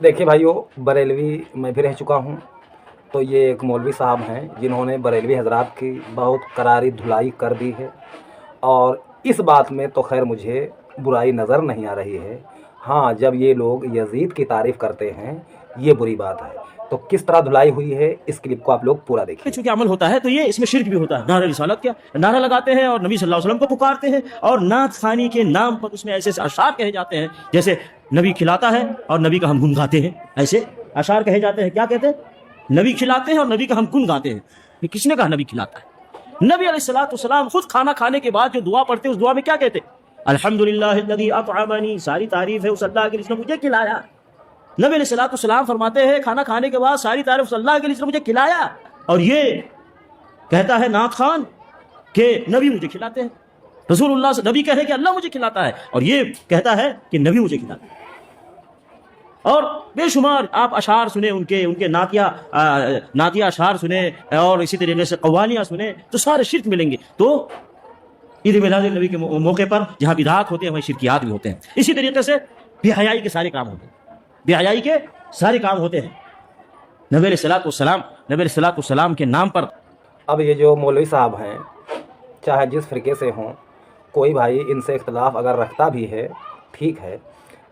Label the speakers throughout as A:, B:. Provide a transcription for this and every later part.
A: देखिए भाइयों, बरेलवी मैं भी रह चुका हूँ। तो ये एक मौलवी साहब हैं जिन्होंने बरेलवी हजरात की बहुत करारी धुलाई कर दी है, और इस बात में तो खैर मुझे बुराई नज़र नहीं आ रही है। हाँ, जब ये लोग यजीद की तारीफ़ करते हैं ये बुरी बात है। तो किस तरह धुलाई हुई है इस क्लिप को आप लोग पूरा देखिए।
B: चूंकि अमल होता है तो ये इसमें शिर्क भी होता है। नारा रिसालत क्या नारा लगाते हैं और नबी सल्लल्लाहु अलैहि वसल्लम को पुकारते हैं, और नात खानी के नाम पर उसमें ऐसे अशार कहे जाते हैं जैसे नबी खिलाता है और नबी का हम गुन गाते हैं। ऐसे अशार कहे जाते हैं। क्या कहते हैं? नबी खिलाते हैं और नबी का हम गुन गाते हैं। ये किसने कहा नबी खिलाता है? नबी अलैहिस्सलातु वस्सलाम खुद खाना खाने के बाद जो दुआ पढ़ते उस दुआ में क्या कहते? अल्हम्दुलिल्लाहिल्लज़ी अतअमनी, सारी तारीफ है उस अल्लाह की जिसने मुझे खिलाया। नबी अलैहिस्सलातु वस्सलाम फरमाते हैं खाना खाने के बाद सारी तारीफ उस अल्लाह के लिए जिसने मुझे खिलाया। और ये कहता है नात खान कि नबी मुझे खिलाते हैं। रसूलुल्लाह से नबी कहे कि अल्लाह मुझे खिलाता है, और ये कहता है कि नबी मुझे खिलाता है। और बेशुमार आप अशार सुने उनके नातिया अशार सुने, और इसी तरीके से कव्वालियाँ सुने, तो सारे शिर्क मिलेंगे। तो ईद मिलाद नबी के मौके पर जहाँ बिदअत होते हैं वहीं शिरकियात भी होते हैं। इसी तरीके से बेहयाई के सारे काम होते हैं। बेहयाई के सारे काम होते हैं नबी अलैहिस्सलातु वस्सलाम के नाम पर।
A: अब ये जो मौलवी साहब हैं, चाहे जिस फ़िरके से हों, कोई भाई इनसे इख्तलाफ अगर रखता भी है ठीक है,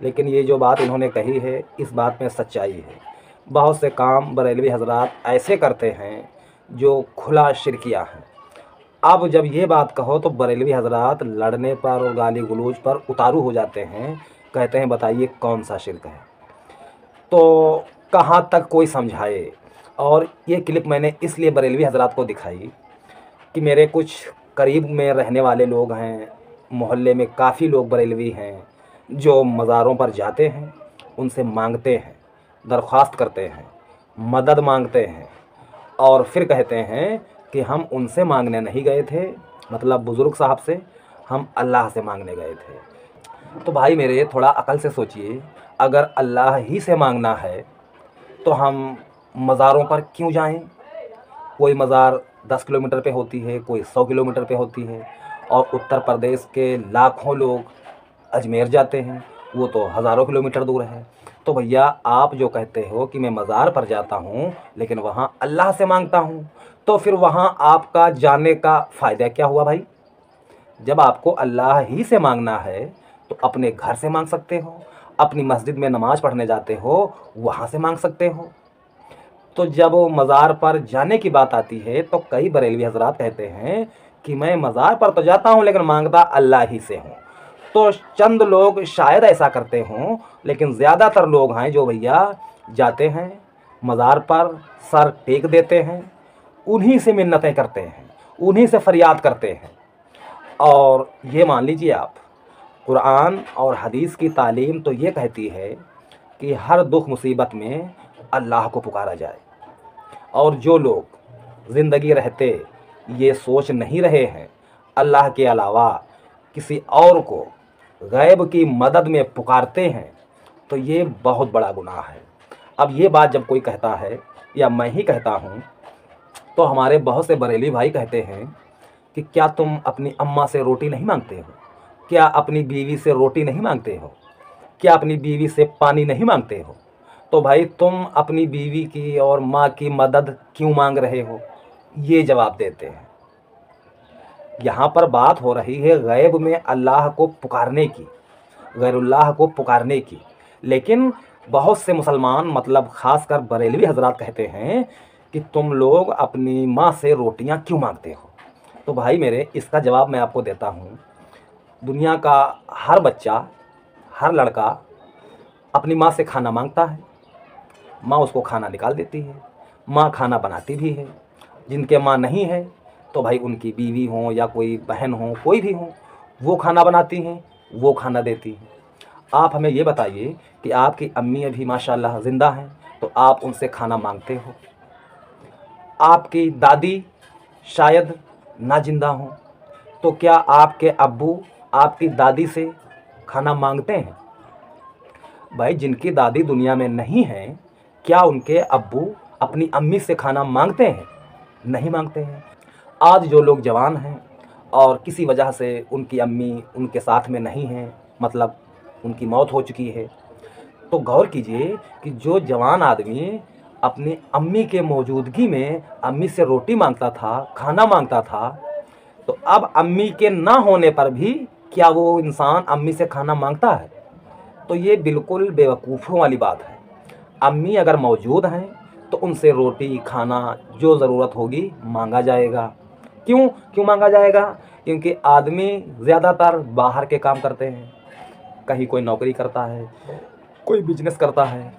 A: लेकिन ये जो बात इन्होंने कही है इस बात में सच्चाई है। बहुत से काम बरेलवी हजरात ऐसे करते हैं जो खुला शिरकिया हैं। अब जब ये बात कहो तो बरेलवी हजरात लड़ने पर और गाली गलौज पर उतारू हो जाते हैं, कहते हैं बताइए कौन सा शिरक है। तो कहाँ तक कोई समझाए। और ये क्लिप मैंने इसलिए बरेलवी हजरात को दिखाई कि मेरे कुछ करीब में रहने वाले लोग हैं, मोहल्ले में काफ़ी लोग बरेलवी हैं जो मज़ारों पर जाते हैं, उनसे मांगते हैं, दरख्वास्त करते हैं, मदद मांगते हैं, और फिर कहते हैं कि हम उनसे मांगने नहीं गए थे, मतलब बुज़ुर्ग साहब से, हम अल्लाह से मांगने गए थे। तो भाई मेरे थोड़ा अकल से सोचिए, अगर अल्लाह ही से मांगना है तो हम मज़ारों पर क्यों जाएं? कोई मज़ार 10 किलोमीटर पे होती है, कोई 100 किलोमीटर पे होती है, और उत्तर प्रदेश के लाखों लोग अजमेर जाते हैं, वो तो हज़ारों किलोमीटर दूर है। तो भैया आप जो कहते हो कि मैं मज़ार पर जाता हूँ लेकिन वहाँ अल्लाह से मांगता हूँ, तो फिर वहाँ आपका जाने का फ़ायदा क्या हुआ भाई? जब आपको अल्लाह ही से मांगना है तो अपने घर से मांग सकते हो, अपनी मस्जिद में नमाज़ पढ़ने जाते हो वहाँ से मांग सकते हो। तो जब मज़ार पर जाने की बात आती है तो कई बरेलवी हजरात कहते हैं कि मैं मज़ार पर तो जाता हूँ लेकिन मांगता अल्लाह ही से हूँ। तो चंद लोग शायद ऐसा करते हों, लेकिन ज़्यादातर लोग हैं जो भैया जाते हैं मज़ार पर, सर टेक देते हैं, उन्हीं से मिन्नतें करते हैं, उन्हीं से फरियाद करते हैं। और ये मान लीजिए आप, कुरान और हदीस की तालीम तो ये कहती है कि हर दुख मुसीबत में अल्लाह को पुकारा जाए। और जो लोग ज़िंदगी रहते ये सोच नहीं रहे हैं अल्लाह के अलावा किसी और को गैब की मदद में पुकारते हैं, तो ये बहुत बड़ा गुनाह है। अब ये बात जब कोई कहता है या मैं ही कहता हूँ, तो हमारे बहुत से बरेली भाई कहते हैं कि क्या तुम अपनी अम्मा से रोटी नहीं मांगते हो? क्या अपनी बीवी से रोटी नहीं मांगते हो? क्या अपनी बीवी से पानी नहीं मांगते हो? तो भाई तुम अपनी बीवी की और माँ की मदद क्यों मांग रहे हो? ये जवाब देते हैं। यहाँ पर बात हो रही है गैब में अल्लाह को पुकारने की, गैरुल्लाह को पुकारने की। लेकिन बहुत से मुसलमान, मतलब ख़ासकर बरेलवी हजरात कहते हैं कि तुम लोग अपनी माँ से रोटियाँ क्यों मांगते हो? तो भाई मेरे इसका जवाब मैं आपको देता हूँ। दुनिया का हर बच्चा, हर लड़का अपनी माँ से खाना मांगता है, माँ उसको खाना निकाल देती है, माँ खाना बनाती भी है। जिनके माँ नहीं है तो भाई उनकी बीवी हो या कोई बहन हो, कोई भी हो, वो खाना बनाती हैं, वो खाना देती हैं। आप हमें ये बताइए कि आपकी अम्मी अभी माशाल्लाह ज़िंदा हैं तो आप उनसे खाना मांगते हो? आपकी दादी शायद ना जिंदा हों, तो क्या आपके अब्बू आपकी दादी से खाना मांगते हैं? भाई जिनकी दादी दुनिया में नहीं है, क्या उनके अब्बू अपनी अम्मी से खाना मांगते हैं? नहीं मांगते हैं। आज जो लोग जवान हैं और किसी वजह से उनकी अम्मी उनके साथ में नहीं हैं, मतलब उनकी मौत हो चुकी है, तो गौर कीजिए कि जो जवान आदमी अपनी अम्मी के मौजूदगी में अम्मी से रोटी मांगता था, खाना मांगता था, तो अब अम्मी के ना होने पर भी क्या वो इंसान अम्मी से खाना मांगता है? तो ये बिल्कुल बेवकूफ़ों वाली बात है। अम्मी अगर मौजूद हैं तो उनसे रोटी, खाना जो ज़रूरत होगी मांगा जाएगा। क्यों मांगा जाएगा? क्योंकि आदमी ज़्यादातर बाहर के काम करते हैं, कहीं कोई नौकरी करता है, कोई बिजनेस करता है,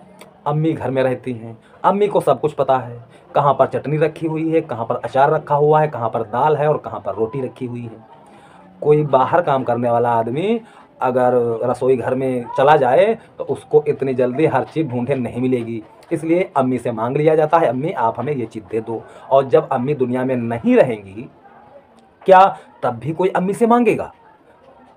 A: अम्मी घर में रहती हैं। अम्मी को सब कुछ पता है, कहाँ पर चटनी रखी हुई है, कहाँ पर अचार रखा हुआ है, कहाँ पर दाल है और कहाँ पर रोटी रखी हुई है। कोई बाहर काम करने वाला आदमी अगर रसोई घर में चला जाए तो उसको इतनी जल्दी हर चीज़ ढूंढे नहीं मिलेगी, इसलिए अम्मी से मांग लिया जाता है, अम्मी आप हमें ये चीज़ दे दो। और जब अम्मी दुनिया में नहीं रहेंगी, क्या तब भी कोई अम्मी से मांगेगा?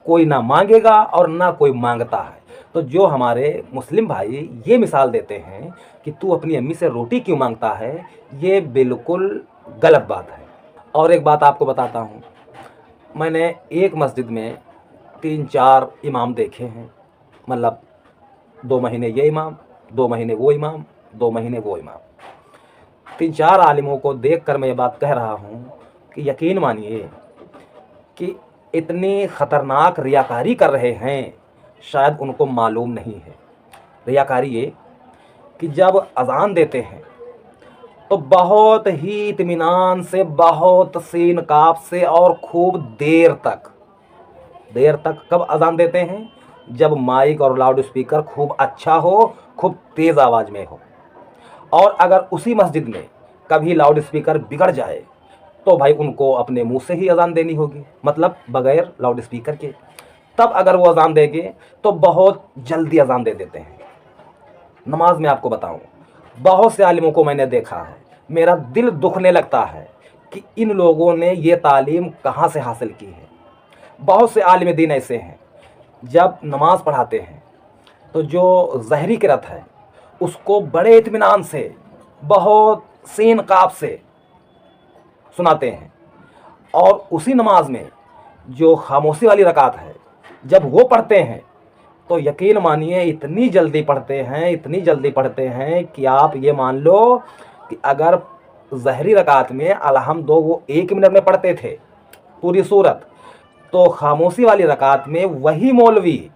A: कोई ना मांगेगा और ना कोई मांगता है। तो जो हमारे मुस्लिम भाई ये मिसाल देते हैं कि तू अपनी अम्मी से रोटी क्यों मांगता है, ये बिल्कुल गलत बात है। और एक बात आपको बताता हूँ, मैंने एक मस्जिद में 3-4 इमाम देखे हैं, मतलब 2 महीने ये इमाम, 2 महीने वो इमाम, 2 महीने वो इमाम। 3-4 आलिमों को देखकर मैं ये बात कह रहा हूँ कि यकीन मानिए कि इतनी ख़तरनाक रियाकारी कर रहे हैं, शायद उनको मालूम नहीं है। रियाकारी ये कि जब अज़ान देते हैं तो बहुत ही इत्मीनान से, बहुत सीन काफ से और खूब देर तक कब अज़ान देते हैं? जब माइक और लाउड स्पीकर खूब अच्छा हो, खूब तेज़ आवाज़ में हो। और अगर उसी मस्जिद में कभी लाउड स्पीकर बिगड़ जाए तो भाई उनको अपने मुंह से ही अज़ान देनी होगी, मतलब बग़ैर लाउड स्पीकर के। तब अगर वो अज़ान देंगे तो बहुत जल्दी अज़ान दे देते हैं। नमाज में आपको बताऊं, बहुत से आलिमों को मैंने देखा है, मेरा दिल दुखने लगता है कि इन लोगों ने ये तालीम कहाँ से हासिल की है। बहुत से आलिम दीन ऐसे हैं, जब नमाज पढ़ाते हैं तो जो ज़हरी क़िरात है उसको बड़े इत्मीनान से, बहुत सीन काफ से सुनाते हैं, और उसी नमाज में जो खामोशी वाली रकात है जब वो पढ़ते हैं तो यकीन मानिए इतनी जल्दी पढ़ते हैं कि आप ये मान लो कि अगर ज़हरी रकात में अलहम्दो वो 1 मिनट में पढ़ते थे पूरी सूरत, तो खामोशी वाली रकात में वही मौलवी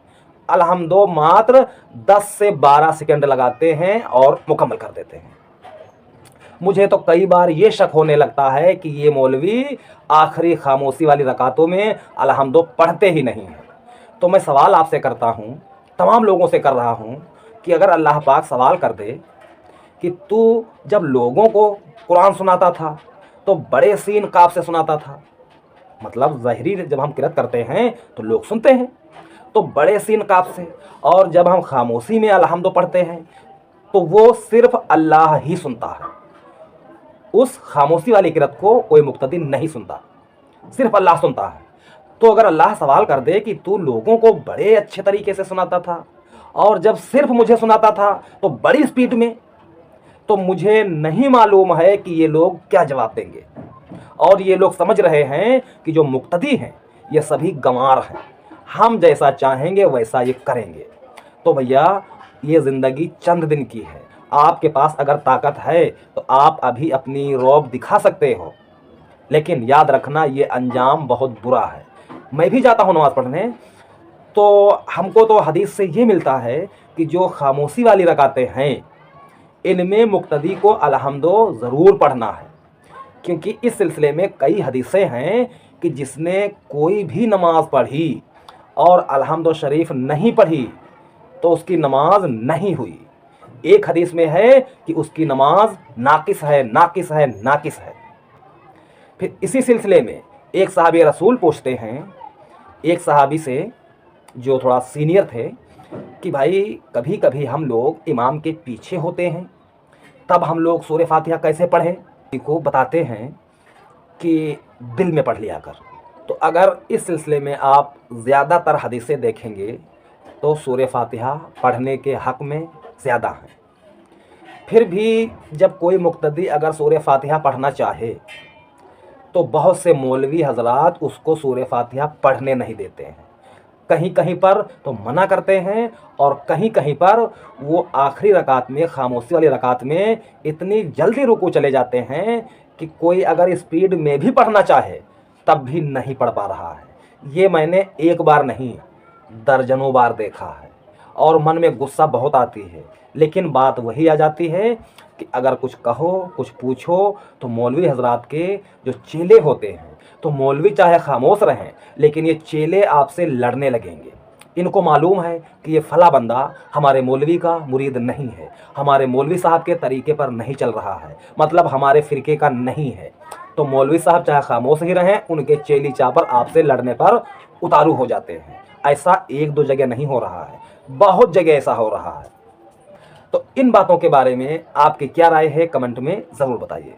A: अलहम्दो मात्र 10 से 12 सेकंड लगाते हैं और मुकम्मल कर देते हैं। मुझे तो कई बार ये शक होने लगता है कि ये मौलवी आखिरी खामोशी वाली रकातों में अलहम्दो पढ़ते ही नहीं हैं। तो मैं सवाल आपसे करता हूँ, तमाम लोगों से कर रहा हूँ कि अगर अल्लाह पाक सवाल कर दे कि तू जब लोगों को कुरान सुनाता था तो बड़े सीन काफ से सुनाता था, मतलब ज़हरी जब हम क़िरात करते हैं तो लोग सुनते हैं तो बड़े सीन काफ से, और जब हम खामोशी में अलहम्दो पढ़ते हैं तो वो सिर्फ़ अल्लाह ही सुनता है। उस खामोशी वाली क़िरात को कोई मुक्तदी नहीं सुनता, सिर्फ़ अल्लाह सुनता है। तो अगर अल्लाह सवाल कर दे कि तू लोगों को बड़े अच्छे तरीके से सुनाता था और जब सिर्फ मुझे सुनाता था तो बड़ी स्पीड में, तो मुझे नहीं मालूम है कि ये लोग क्या जवाब देंगे। और ये लोग समझ रहे हैं कि जो मुक्तदी हैं ये सभी गंवार हैं, हम जैसा चाहेंगे वैसा ये करेंगे। तो भैया ये ज़िंदगी चंद दिन की है, आपके पास अगर ताकत है तो आप अभी अपनी रौब दिखा सकते हो, लेकिन याद रखना ये अंजाम बहुत बुरा है। मैं भी जाता हूँ नमाज़ पढ़ने, तो हमको तो हदीस से ये मिलता है कि जो खामोशी वाली रकातें हैं इनमें मुक्तदी को अलहम्दो ज़रूर पढ़ना है, क्योंकि इस सिलसिले में कई हदीसें हैं कि जिसने कोई भी नमाज पढ़ी और अलहम्दो शरीफ नहीं पढ़ी तो उसकी नमाज नहीं हुई। एक हदीस में है कि उसकी नमाज नाकिस है। फिर इसी सिलसिले में एक सहाबी रसूल पूछते हैं एक सहाबी से जो थोड़ा सीनियर थे कि भाई कभी कभी हम लोग इमाम के पीछे होते हैं, तब हम लोग सूरह फातिहा कैसे पढ़ें? को बताते हैं कि दिल में पढ़ लिया कर। तो अगर इस सिलसिले में आप ज़्यादातर हदीसें देखेंगे तो सूरह फातिहा पढ़ने के हक़ में ज़्यादा हैं। फिर भी जब कोई मुक्तदी अगर सूरह फातिहा पढ़ना चाहे तो बहुत से मौलवी हज़रात उसको सूरह फातिहा पढ़ने नहीं देते हैं। कहीं कहीं पर तो मना करते हैं, और कहीं कहीं पर वो आखिरी रकात में, खामोशी वाली रकात में इतनी जल्दी रुकू चले जाते हैं कि कोई अगर स्पीड में भी पढ़ना चाहे तब भी नहीं पढ़ पा रहा है। ये मैंने एक बार नहीं दर्जनों बार देखा है, और मन में गुस्सा बहुत आती है। लेकिन बात वही आ जाती है कि अगर कुछ कहो, कुछ पूछो, तो मौलवी हजरात के जो चेले होते हैं, तो मौलवी चाहे खामोश रहें, लेकिन ये चेले आपसे लड़ने लगेंगे। इनको मालूम है कि ये फला बंदा हमारे मौलवी का मुरीद नहीं है, हमारे मौलवी साहब के तरीके पर नहीं चल रहा है, मतलब हमारे फ़िरके का नहीं है। तो मौलवी साहब चाहे खामोश ही रहें, उनके चेली चापर आपसे लड़ने पर उतारू हो जाते हैं। ऐसा एक दो जगह नहीं हो रहा है, बहुत जगह ऐसा हो रहा है। तो इन बातों के बारे में आपकी क्या राय है, कमेंट में ज़रूर बताइए।